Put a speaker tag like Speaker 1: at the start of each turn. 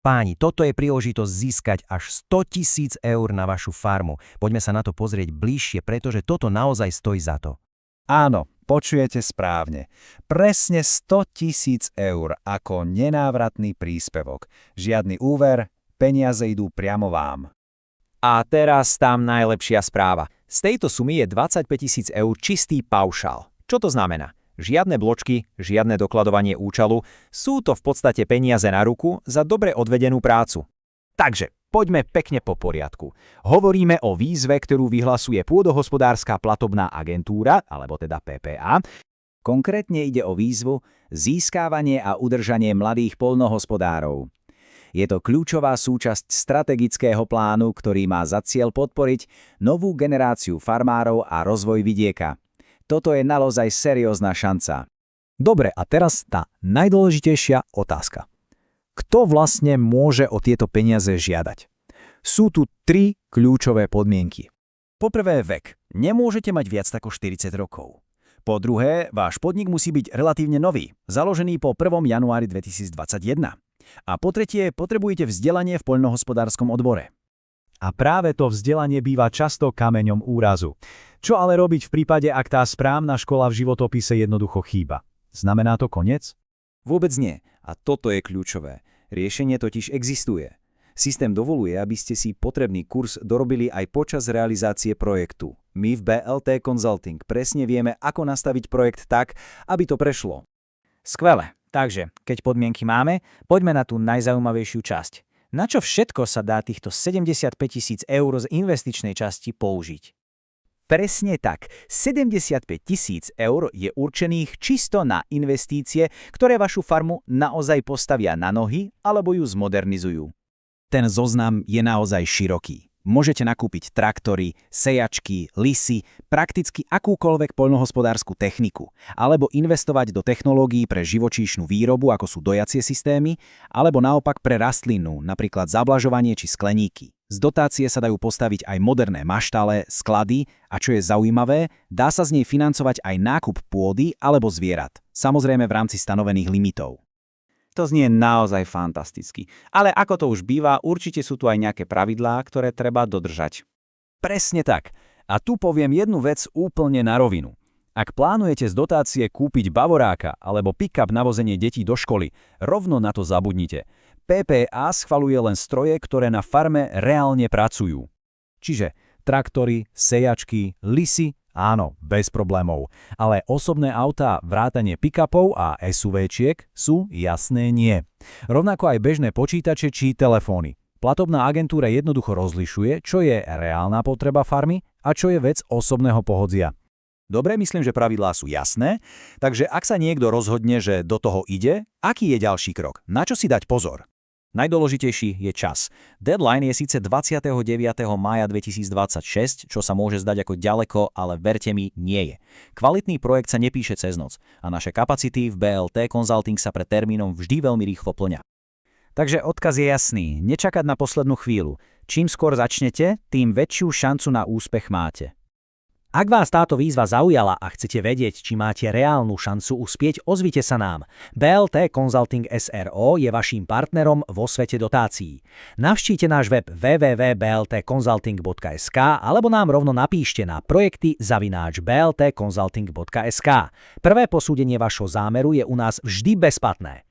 Speaker 1: Páni, toto je príležitosť získať až 100 000 eur na vašu farmu. Poďme sa na to pozrieť bližšie, pretože toto naozaj stojí za to.
Speaker 2: Áno, počujete správne. Presne 100 000 eur ako nenávratný príspevok. Žiadny úver, peniaze idú priamo vám.
Speaker 3: A teraz tam najlepšia správa. Z tejto sumy je 25 000 eur čistý paušál. Čo to znamená? Žiadne bločky, žiadne dokladovanie účelu, sú to v podstate peniaze na ruku za dobre odvedenú prácu. Takže, poďme pekne po poriadku. Hovoríme o výzve, ktorú vyhlasuje Pôdohospodárska platobná agentúra, alebo teda PPA. Konkrétne ide o výzvu získávanie a udržanie mladých poľnohospodárov. Je to kľúčová súčasť strategického plánu, ktorý má za cieľ podporiť novú generáciu farmárov a rozvoj vidieka. Toto je naozaj seriózna šanca.
Speaker 4: Dobre, a teraz tá najdôležitejšia otázka. Kto vlastne môže o tieto peniaze žiadať? Sú tu 3 kľúčové podmienky.
Speaker 1: Poprvé vek. Nemôžete mať viac ako 40 rokov. Po druhé, váš podnik musí byť relatívne nový, založený po 1. januári 2021. A po tretie, potrebujete vzdelanie v poľnohospodárskom odbore.
Speaker 4: A práve to vzdelanie býva často kameňom úrazu. Čo ale robiť v prípade, ak tá správna škola v životopise jednoducho chýba? Znamená to koniec?
Speaker 3: Vôbec nie. A toto je kľúčové. Riešenie totiž existuje. Systém dovoluje, aby ste si potrebný kurz dorobili aj počas realizácie projektu. My v BLT Consulting presne vieme, ako nastaviť projekt tak, aby to prešlo.
Speaker 5: Skvelé. Takže, keď podmienky máme, poďme na tú najzaujímavejšiu časť. Na čo všetko sa dá týchto 75 000 eur z investičnej časti použiť?
Speaker 3: Presne tak. 75 000 eur je určených čisto na investície, ktoré vašu farmu naozaj postavia na nohy alebo ju zmodernizujú. Ten zoznam je naozaj široký. Môžete nakúpiť traktory, sejačky, lisy, prakticky akúkoľvek poľnohospodársku techniku, alebo investovať do technológií pre živočíšnu výrobu, ako sú dojacie systémy, alebo naopak pre rastlinu, napríklad zablažovanie či skleníky. Z dotácie sa dajú postaviť aj moderné maštale, sklady a čo je zaujímavé, dá sa z nej financovať aj nákup pôdy alebo zvierat, samozrejme v rámci stanovených limitov.
Speaker 5: To znie naozaj fantasticky. Ale ako to už býva, určite sú tu aj nejaké pravidlá, ktoré treba dodržať.
Speaker 1: Presne tak. A tu poviem jednu vec úplne na rovinu. Ak plánujete z dotácie kúpiť bavoráka alebo pick-up na vozenie detí do školy, rovno na to zabudnite. PPA schvaľuje len stroje, ktoré na farme reálne pracujú. Čiže traktory, sejačky, lisy, áno, bez problémov. Ale osobné autá, vrátanie pick-upov a SUVčiek sú jasné nie. Rovnako aj bežné počítače či telefóny. Platobná agentúra jednoducho rozlišuje, čo je reálna potreba farmy a čo je vec osobného pohodzia. Dobre, myslím, že pravidlá sú jasné, takže ak sa niekto rozhodne, že do toho ide, aký je ďalší krok? Na čo si dať pozor? Najdôležitejší je čas. Deadline je síce 29. mája 2026, čo sa môže zdať ako ďaleko, ale verte mi, nie je. Kvalitný projekt sa nepíše cez noc a naše kapacity v BLT Consulting sa pred termínom vždy veľmi rýchlo plňa.
Speaker 5: Takže odkaz je jasný, nečakať na poslednú chvíľu. Čím skôr začnete, tým väčšiu šancu na úspech máte. Ak vás táto výzva zaujala a chcete vedieť, či máte reálnu šancu uspieť, ozvite sa nám. BLT Consulting SRO je vaším partnerom vo svete dotácií. Navštívte náš web www.bltconsulting.sk alebo nám rovno napíšte na projekty@bltconsulting.sk. Prvé posúdenie vašho zámeru je u nás vždy bezplatné.